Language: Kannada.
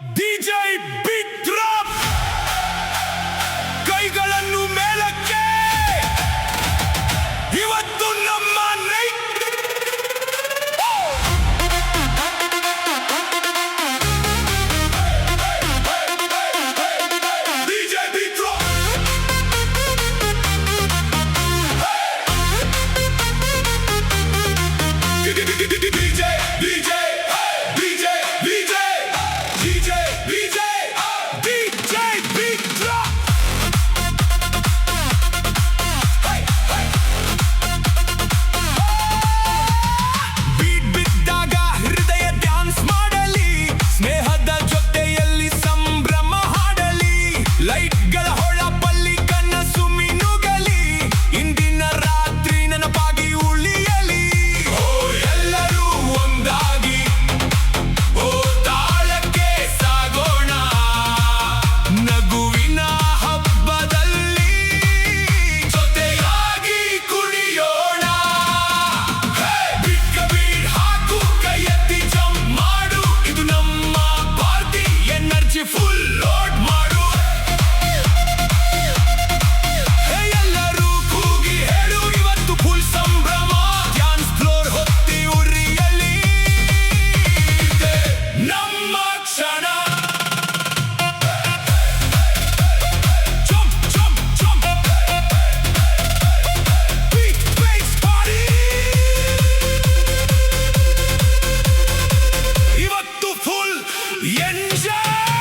DJ Beat Drop ಕೈಗಳನ್ನು ಮೇಲಕ್ಕೆ ಇವತ್ತು ನಮ್ಮ night DJ Beat Drop DJ DJ DJ DJ DJ DJ DJ Beat Drop beat ಬಿದ್ದಾಗ ಹೃದಯ ಡ್ಯಾನ್ಸ್ ಮಾಡಲಿ ಸ್ನೇಹದ ಜೊತೆಯಲ್ಲಿ ಸಂಭ್ರಮ ಹಾಡಲಿ ಲೈಟ್ಗಳ ಹೊಳಪಲ್ಲಿ ಕನಸು ಮಿನುಗಲಿ ಇಂದಿನ ರಾತ್ರಿ ನೆನಪಾಗಿ ಉಳಿಯಲಿ ಎಲ್ಲರೂ ಒಂದಾಗಿ ಓ ತಾಳಕ್ಕೆ ಸಾಗೋಣ ನಗುವಿನ ಹಬ್ಬದಲ್ಲಿ ಜೊತೆಯಾಗಿ ಕುಣಿಯೋಣ ಬಿಟ್ಟ ಬೀಟ್ ಹಾಕು ಕೈ ಎತ್ತಿ ಜಂಪ್ ಮಾಡು ಇದು ನಮ್ಮ ಪಾರ್ಟಿ ಎನರ್ಜಿ ಫುಲ್ ಲೋಡ್ ಮಾಡು ಎಲ್ಲರೂ ಕೂಗಿ ಹೇಳು ಇವತ್ತು ಫುಲ್ ಸಂಭ್ರಮ ಡ್ಯಾನ್ಸ್ ಫ್ಲೋರ್ ಹೊತ್ತಿ ಉರಿಯಲಿ ಇದೆ ನಮ್ಮ ಕ್ಷಣ jump jump jump beat bass party ಇವತ್ತು ಫುಲ್ ಎಂಜಾಯ್